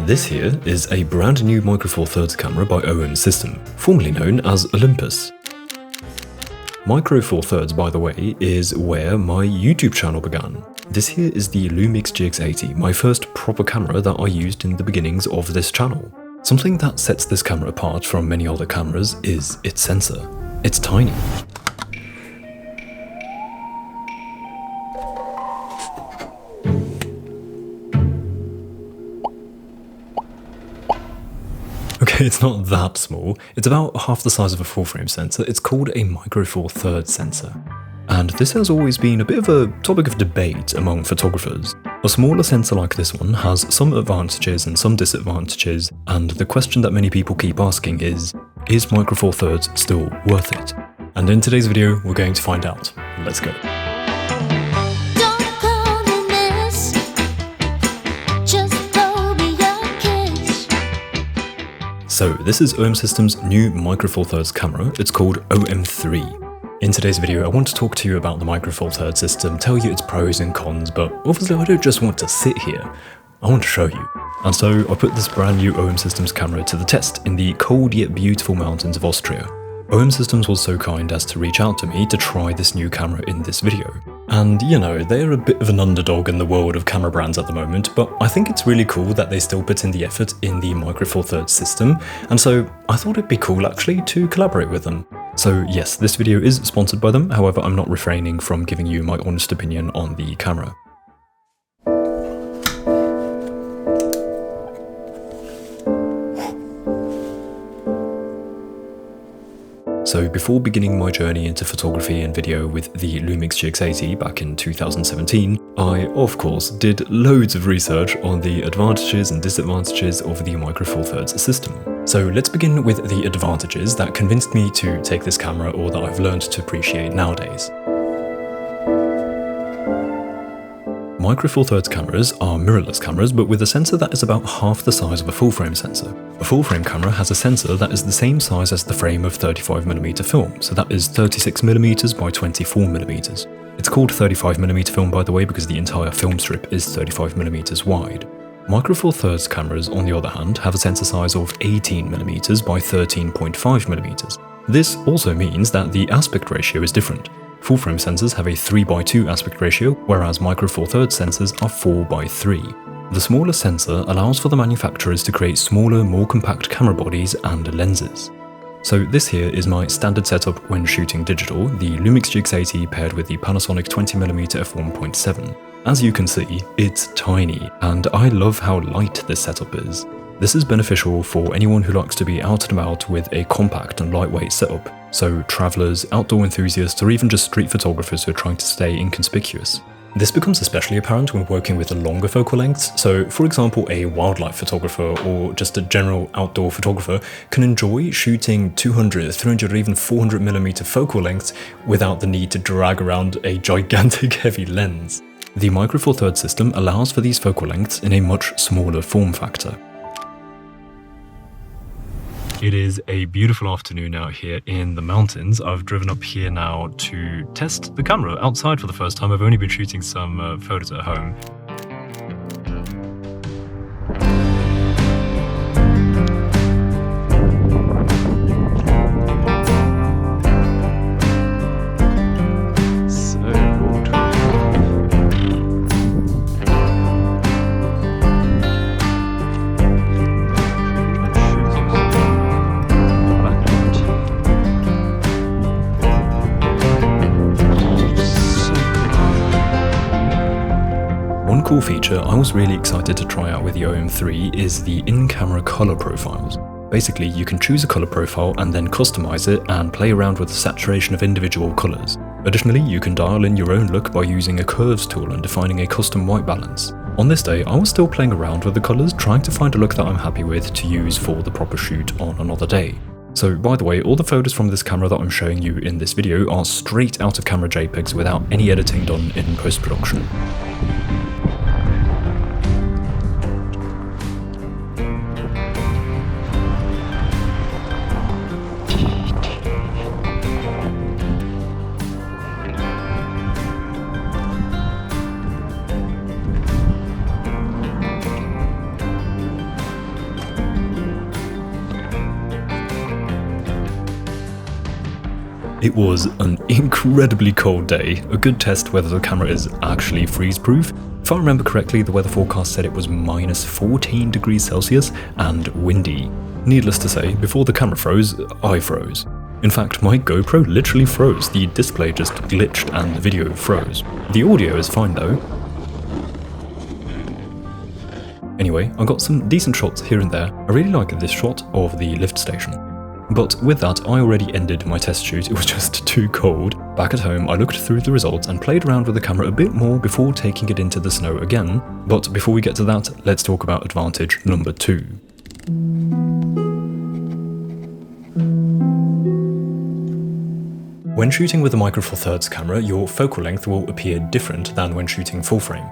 This here is a brand new Micro Four Thirds camera by OM System, formerly known as Olympus. Micro Four Thirds, by the way, is where my YouTube channel began. This here is the Lumix GX80, my first proper camera that I used in the beginnings of this channel. Something that sets this camera apart from many other cameras is its sensor. It's tiny. Okay, it's not that small. It's about half the size of a full-frame sensor. It's called a Micro Four Thirds sensor. And this has always been a bit of a topic of debate among photographers. A smaller sensor like this one has some advantages and some disadvantages, and the question that many people keep asking is Micro Four Thirds still worth it? And in today's video, we're going to find out. Let's go. So this is OM System's new Micro Four Thirds camera. It's called OM3. In today's video, I want to talk to you about the Micro Four Thirds system, tell you its pros and cons, but obviously I don't just want to sit here. I want to show you. And so I put this brand new OM Systems camera to the test in the cold yet beautiful mountains of Austria. OM Systems was so kind as to reach out to me to try this new camera in this video. And you know, they're a bit of an underdog in the world of camera brands at the moment, but I think it's really cool that they still put in the effort in the Micro Four Thirds system, and so I thought it'd be cool actually to collaborate with them. So yes, this video is sponsored by them, however I'm not refraining from giving you my honest opinion on the camera. So before beginning my journey into photography and video with the Lumix GX80 back in 2017, I of course did loads of research on the advantages and disadvantages of the Micro Four Thirds system. So let's begin with the advantages that convinced me to take this camera, or that I've learned to appreciate nowadays. Micro Four Thirds cameras are mirrorless cameras, but with a sensor that is about half the size of a full-frame sensor. A full-frame camera has a sensor that is the same size as the frame of 35mm film, so that is 36mm by 24mm. It's called 35mm film, by the way, because the entire film strip is 35mm wide. Micro Four Thirds cameras, on the other hand, have a sensor size of 18mm by 13.5mm. This also means that the aspect ratio is different. Full-frame sensors have a 3:2 aspect ratio, whereas Micro Four Thirds sensors are 4:3. The smaller sensor allows for the manufacturers to create smaller, more compact camera bodies and lenses. So this here is my standard setup when shooting digital, the Lumix GX80 paired with the Panasonic 20mm f1.7. As you can see, it's tiny, and I love how light this setup is. This is beneficial for anyone who likes to be out and about with a compact and lightweight setup, so travellers, outdoor enthusiasts, or even just street photographers who are trying to stay inconspicuous. This becomes especially apparent when working with longer focal lengths, so for example a wildlife photographer or just a general outdoor photographer can enjoy shooting 200, 300 or even 400mm focal lengths without the need to drag around a gigantic heavy lens. The Micro Four Thirds system allows for these focal lengths in a much smaller form factor. It is a beautiful afternoon out here in the mountains. I've driven up here now to test the camera outside for the first time. I've only been shooting some photos at home. One cool feature I was really excited to try out with the OM3 is the in-camera color profiles. Basically, you can choose a color profile and then customize it and play around with the saturation of individual colors. Additionally, you can dial in your own look by using a curves tool and defining a custom white balance. On this day, I was still playing around with the colors, trying to find a look that I'm happy with to use for the proper shoot on another day. So by the way, all the photos from this camera that I'm showing you in this video are straight out of camera JPEGs without any editing done in post-production. It was an incredibly cold day, a good test whether the camera is actually freeze-proof. If I remember correctly, the weather forecast said it was minus 14 degrees Celsius and windy. Needless to say, before the camera froze, I froze. In fact, my GoPro literally froze, the display just glitched and the video froze. The audio is fine though. Anyway, I got some decent shots here and there. I really like this shot of the lift station. But with that, I already ended my test shoot, it was just too cold. Back at home, I looked through the results and played around with the camera a bit more before taking it into the snow again. But before we get to that, let's talk about advantage number 2. When shooting with a Micro Four Thirds camera, your focal length will appear different than when shooting full frame.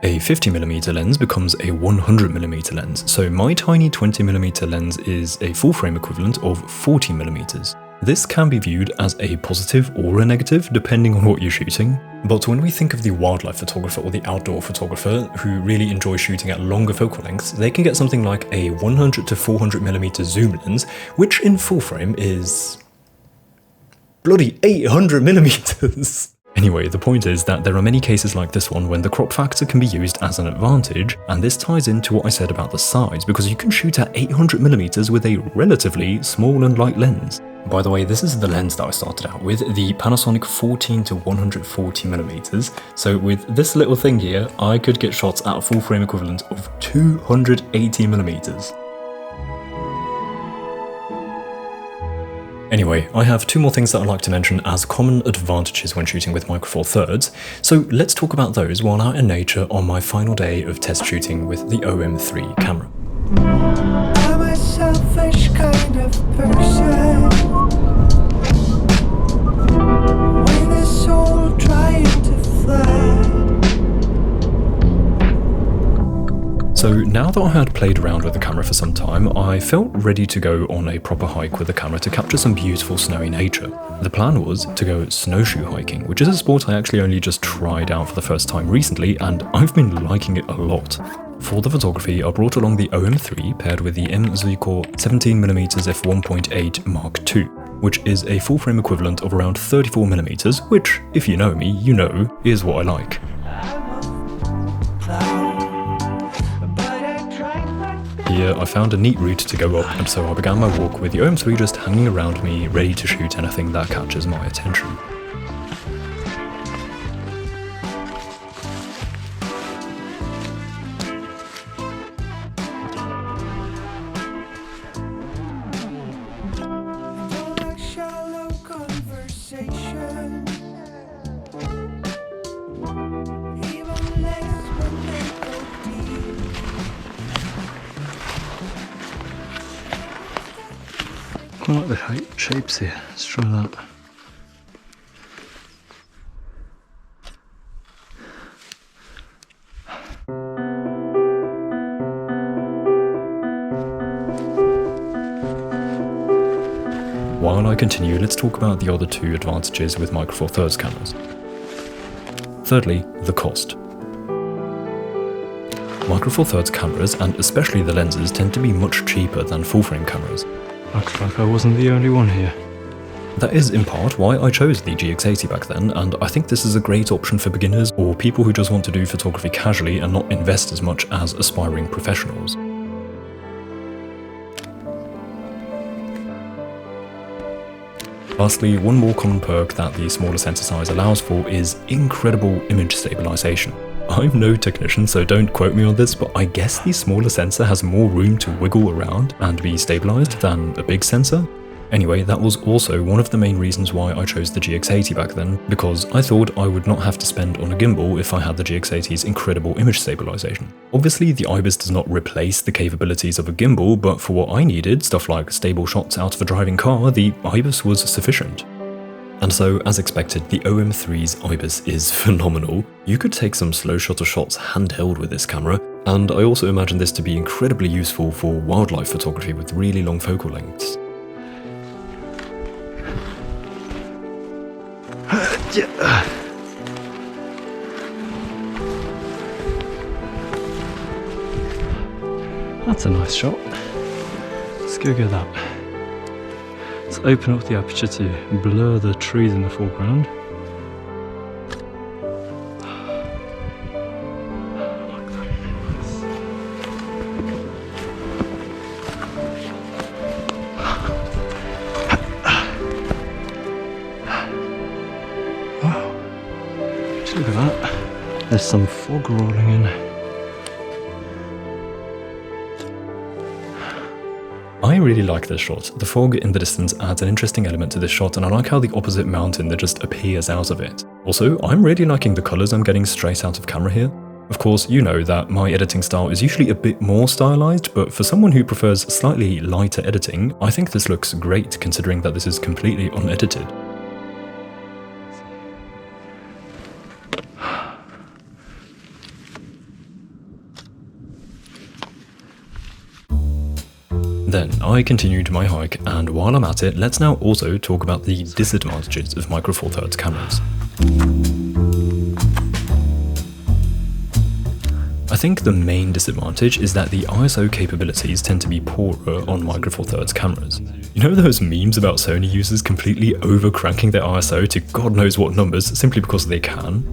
A 50mm lens becomes a 100mm lens, so my tiny 20mm lens is a full frame equivalent of 40mm. This can be viewed as a positive or a negative depending on what you're shooting, but when we think of the wildlife photographer or the outdoor photographer who really enjoy shooting at longer focal lengths, they can get something like a 100 to 400mm zoom lens, which in full frame is bloody 800mm. Anyway, the point is that there are many cases like this one when the crop factor can be used as an advantage, and this ties into what I said about the size, because you can shoot at 800mm with a relatively small and light lens. By the way, this is the lens that I started out with, the Panasonic 14 to 140mm, so with this little thing here, I could get shots at a full frame equivalent of 280mm. Anyway, I have 2 more things that I'd like to mention as common advantages when shooting with Micro Four Thirds, so let's talk about those while out in nature on my final day of test shooting with the OM3 camera. I'm a selfish kind of person, with a soul trying to fly. So now that I had played around with the camera for some time, I felt ready to go on a proper hike with the camera to capture some beautiful snowy nature. The plan was to go snowshoe hiking, which is a sport I actually only just tried out for the first time recently, and I've been liking it a lot. For the photography, I brought along the OM3 paired with the Zuiko 17mm f1.8 Mark II, which is a full frame equivalent of around 34mm, which, if you know me, you know, is what I like. Here, I found a neat route to go up, and so I began my walk with the OM3 just hanging around me, ready to shoot anything that catches my attention. I like the shapes here, let's try that. While I continue, let's talk about the other 2 advantages with Micro Four Thirds cameras. Thirdly, the cost. Micro Four Thirds cameras, and especially the lenses, tend to be much cheaper than full frame cameras. Looks like I wasn't the only one here. That is in part why I chose the GX80 back then, and I think this is a great option for beginners or people who just want to do photography casually and not invest as much as aspiring professionals. Lastly, one more common perk that the smaller sensor size allows for is incredible image stabilization. I'm no technician, so don't quote me on this, but I guess the smaller sensor has more room to wiggle around and be stabilized than a big sensor. Anyway, that was also one of the main reasons why I chose the GX80 back then, because I thought I would not have to spend on a gimbal if I had the GX80's incredible image stabilization. Obviously, the IBIS does not replace the capabilities of a gimbal, but for what I needed, stuff like stable shots out of a driving car, the IBIS was sufficient. And so, as expected, the OM3's IBIS is phenomenal. You could take some slow shutter shots handheld with this camera, and I also imagine this to be incredibly useful for wildlife photography with really long focal lengths. That's a nice shot. Let's go get that. It's open up the aperture to blur the trees in the foreground. Wow, just look at that. There's some fog rolling in. I really like this shot. The fog in the distance adds an interesting element to this shot, and I like how the opposite mountain that just appears out of it. Also, I'm really liking the colours I'm getting straight out of camera here. Of course, you know that my editing style is usually a bit more stylized, but for someone who prefers slightly lighter editing, I think this looks great considering that this is completely unedited. Then I continued my hike, and while I'm at it, let's now also talk about the disadvantages of Micro Four Thirds cameras. I think the main disadvantage is that the ISO capabilities tend to be poorer on Micro Four Thirds cameras. You know those memes about Sony users completely over-cranking their ISO to God knows what numbers simply because they can?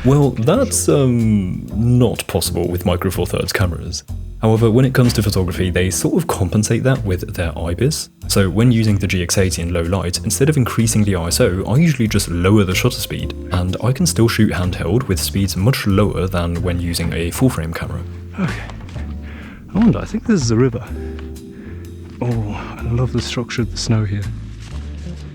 Well, that's not possible with Micro Four Thirds cameras. However, when it comes to photography, they sort of compensate that with their IBIS. So when using the GX80 in low light, instead of increasing the ISO, I usually just lower the shutter speed, and I can still shoot handheld with speeds much lower than when using a full-frame camera. Okay, I think this is a river. Oh, I love the structure of the snow here.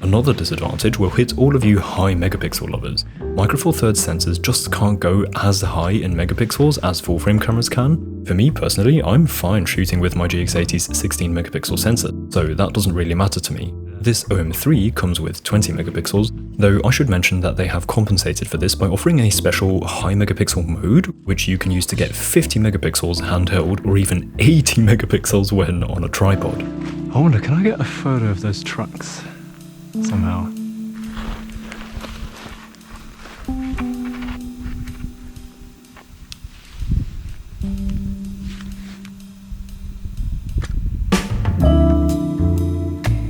Another disadvantage will hit all of you high megapixel lovers. Micro Four Thirds sensors just can't go as high in megapixels as full-frame cameras can. For me personally, I'm fine shooting with my GX80's 16 megapixel sensor, so that doesn't really matter to me. This OM3 comes with 20 megapixels, though I should mention that they have compensated for this by offering a special high megapixel mode, which you can use to get 50 megapixels handheld or even 80 megapixels when on a tripod. I wonder, can I get a photo of those tracks somehow?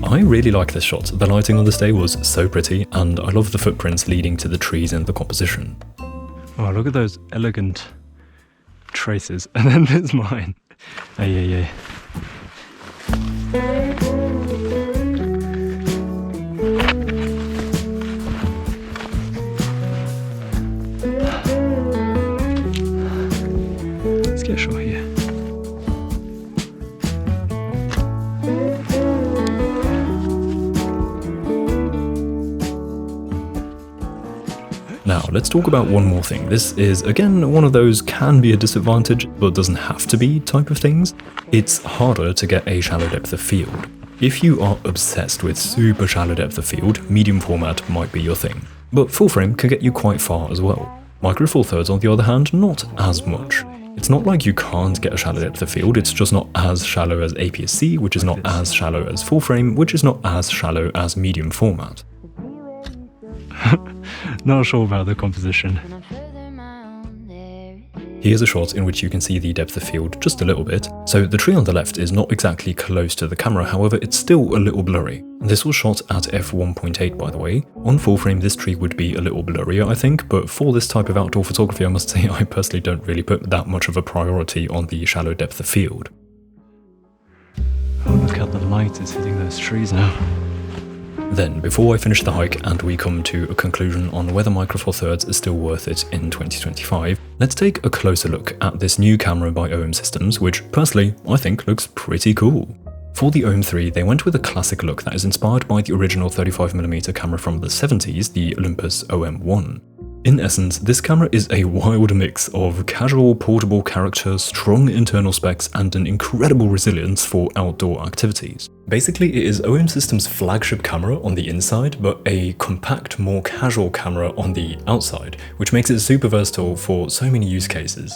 I really like this shot. The lighting on this day was so pretty, and I love the footprints leading to the trees and the composition. Oh, look at those elegant traces. And then there's mine. Hey. Let's get a shot here. Now, let's talk about one more thing. This is, again, one of those can be a disadvantage, but doesn't have to be type of things. It's harder to get a shallow depth of field. If you are obsessed with super shallow depth of field, medium format might be your thing. But full frame can get you quite far as well. Micro Four Thirds, on the other hand, not as much. It's not like you can't get a shallow depth of field, it's just not as shallow as APS-C, which is not as shallow as full frame, which is not as shallow as medium format. Not sure about the composition. Here's a shot in which you can see the depth of field just a little bit. So the tree on the left is not exactly close to the camera, however it's still a little blurry. This was shot at f1.8 by the way. On full frame this tree would be a little blurrier I think, but for this type of outdoor photography I must say I personally don't really put that much of a priority on the shallow depth of field. Oh, look how the light is hitting those trees now. Then, before I finish the hike and we come to a conclusion on whether Micro Four Thirds is still worth it in 2025, let's take a closer look at this new camera by OM Systems, which personally I think looks pretty cool. For the OM3, they went with a classic look that is inspired by the original 35mm camera from the 70s, the Olympus OM1. In essence, this camera is a wild mix of casual portable character, strong internal specs, and an incredible resilience for outdoor activities. Basically, it is OM Systems' flagship camera on the inside, but a compact, more casual camera on the outside, which makes it super versatile for so many use cases.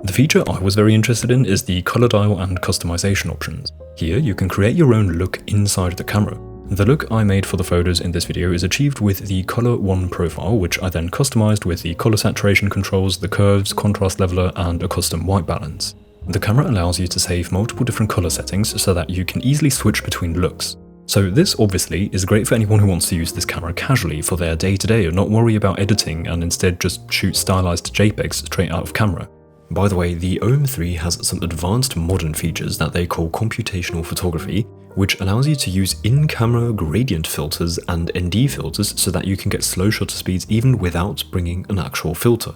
The feature I was very interested in is the color dial and customization options. Here, you can create your own look inside the camera. The look I made for the photos in this video is achieved with the Color 1 profile, which I then customized with the color saturation controls, the curves, contrast leveler, and a custom white balance. The camera allows you to save multiple different color settings so that you can easily switch between looks. So this obviously is great for anyone who wants to use this camera casually for their day-to-day and not worry about editing and instead just shoot stylized JPEGs straight out of camera. By the way, the OM3 has some advanced modern features that they call computational photography, which allows you to use in-camera gradient filters and ND filters so that you can get slow shutter speeds even without bringing an actual filter.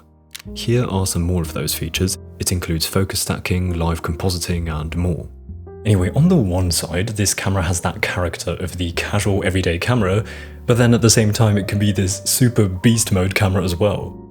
Here are some more of those features. It includes focus stacking, live compositing, and more. Anyway, on the one side, this camera has that character of the casual everyday camera, but then at the same time it can be this super beast mode camera as well.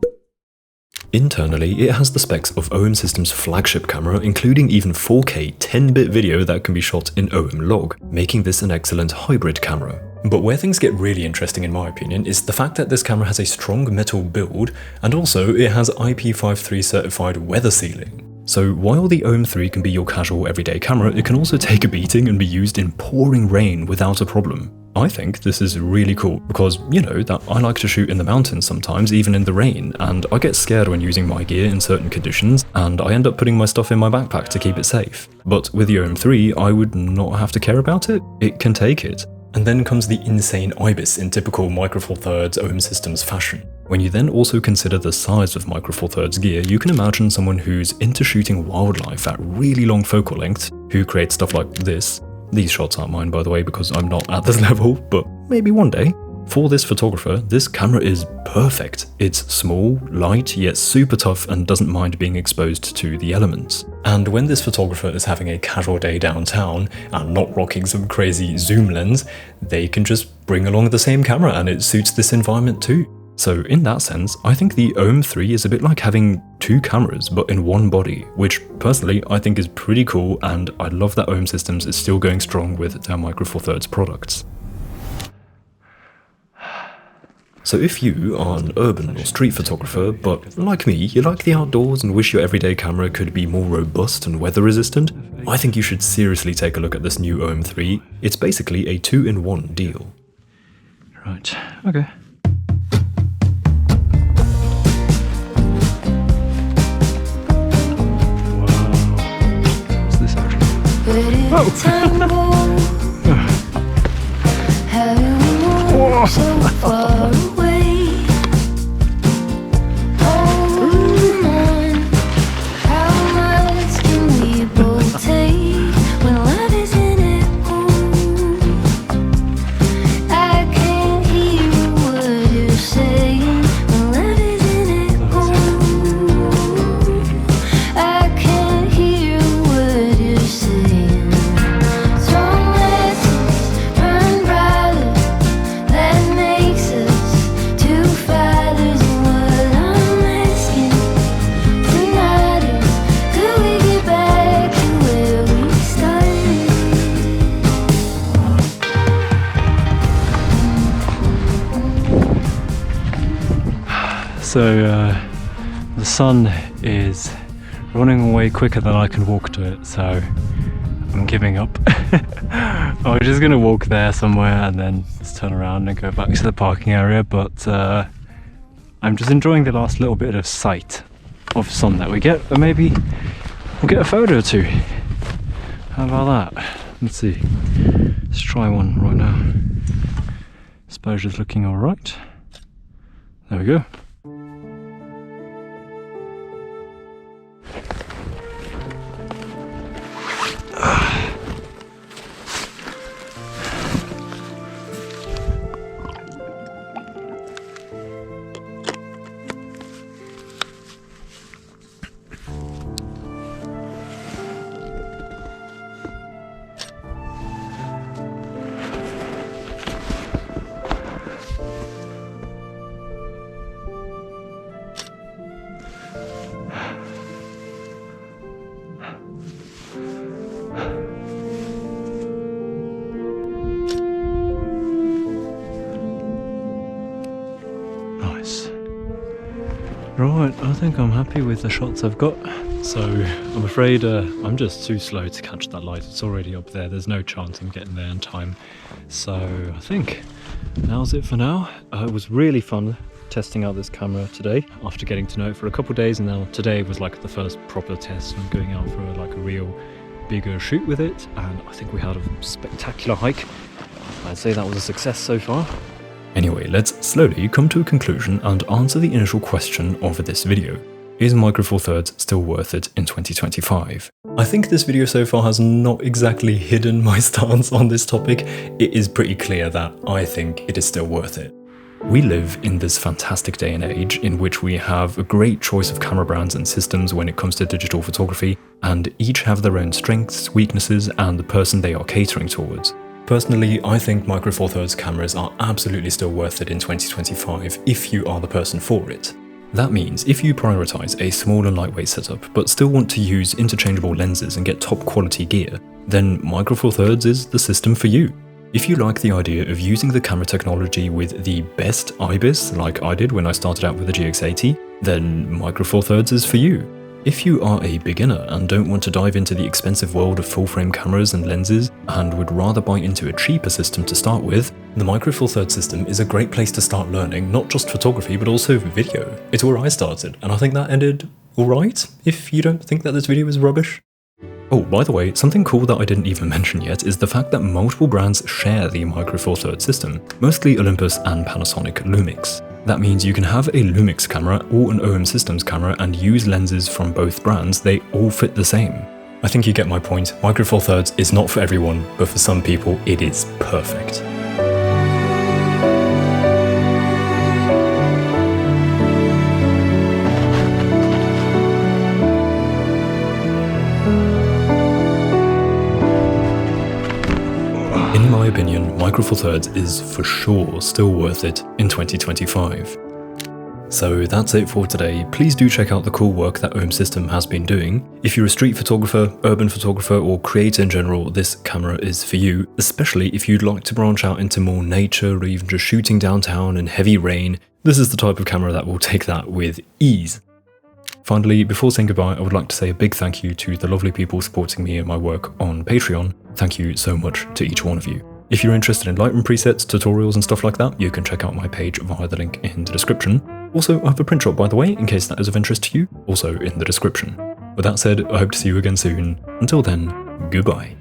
Internally, it has the specs of OM System's flagship camera, including even 4K 10-bit video that can be shot in OM log, making this an excellent hybrid camera. But where things get really interesting in my opinion is the fact that this camera has a strong metal build, and also it has IP53 certified weather sealing. So while the OM3 can be your casual everyday camera, it can also take a beating and be used in pouring rain without a problem. I think this is really cool because, you know, that I like to shoot in the mountains sometimes, even in the rain, and I get scared when using my gear in certain conditions, and I end up putting my stuff in my backpack to keep it safe. But with the OM3, I would not have to care about it. It can take it. And then comes the insane IBIS in typical Micro Four Thirds OM Systems fashion. When you then also consider the size of Micro Four Thirds gear, you can imagine someone who's into shooting wildlife at really long focal lengths, who creates stuff like this. These shots aren't mine, by the way, because I'm not at this level, but maybe one day. For this photographer, this camera is perfect. It's small, light, yet super tough and doesn't mind being exposed to the elements. And when this photographer is having a casual day downtown and not rocking some crazy zoom lens, they can just bring along the same camera and it suits this environment too. So in that sense, I think the OM3 is a bit like having two cameras but in one body, which personally I think is pretty cool, and I love that OM Systems is still going strong with their Micro Four Thirds products. So if you are an urban or street photographer, but like me, you like the outdoors and wish your everyday camera could be more robust and weather resistant, I think you should seriously take a look at this new OM3. It's basically a 2-in-1 deal. Right, okay. So far away. Hold on. How much can we both take when love isn't at home? I can't hear what you're saying when love isn't at home. I can't hear what you're saying. So the sun is running away quicker than I can walk to it, so I'm giving up. I was just going to walk there somewhere and then just turn around and go back to the parking area, but I'm just enjoying the last little bit of sight of sun that we get, and maybe we'll get a photo or two. How about that? Let's see. Let's try one right now. Exposure's looking alright. There we go. Right, I think I'm happy with the shots I've got. So I'm afraid I'm just too slow to catch that light. It's already up there. There's no chance I'm getting there in time. So I think now's it for now. It was really fun testing out this camera today after getting to know it for a couple of days, and now today was like the first proper test and going out for like a real bigger shoot with it, and I think we had a spectacular hike. I'd say that was a success so far. Anyway, let's slowly come to a conclusion and answer the initial question of this video. Is Micro Four Thirds still worth it in 2025? I think this video so far has not exactly hidden my stance on this topic. It is pretty clear that I think it is still worth it. We live in this fantastic day and age in which we have a great choice of camera brands and systems when it comes to digital photography, and each have their own strengths, weaknesses, and the person they are catering towards. Personally, I think Micro Four Thirds cameras are absolutely still worth it in 2025 if you are the person for it. That means if you prioritize a small and lightweight setup but still want to use interchangeable lenses and get top quality gear, then Micro Four Thirds is the system for you. If you like the idea of using the camera technology with the best IBIS, like I did when I started out with the GX80, then Micro Four Thirds is for you. If you are a beginner and don't want to dive into the expensive world of full-frame cameras and lenses and would rather buy into a cheaper system to start with, the Micro Four Thirds system is a great place to start learning not just photography but also video. It's where I started, and I think that ended alright, if you don't think that this video is rubbish. Oh, by the way, something cool that I didn't even mention yet is the fact that multiple brands share the Micro Four Thirds system, mostly Olympus and Panasonic Lumix. That means you can have a Lumix camera or an OM Systems camera and use lenses from both brands, they all fit the same. I think you get my point. Micro Four Thirds is not for everyone, but for some people it is perfect. In my opinion, Micro Four Thirds is for sure still worth it in 2025. So that's it for today. Please do check out the cool work that OM System has been doing. If you're a street photographer, urban photographer, or creator in general, this camera is for you, especially if you'd like to branch out into more nature or even just shooting downtown in heavy rain. This is the type of camera that will take that with ease. Finally, before saying goodbye, I would like to say a big thank you to the lovely people supporting me and my work on Patreon. Thank you so much to each one of you. If you're interested in Lightroom presets, tutorials and stuff like that, you can check out my page via the link in the description. Also, I have a print shop by the way, in case that is of interest to you, also in the description. With that said, I hope to see you again soon. Until then, goodbye.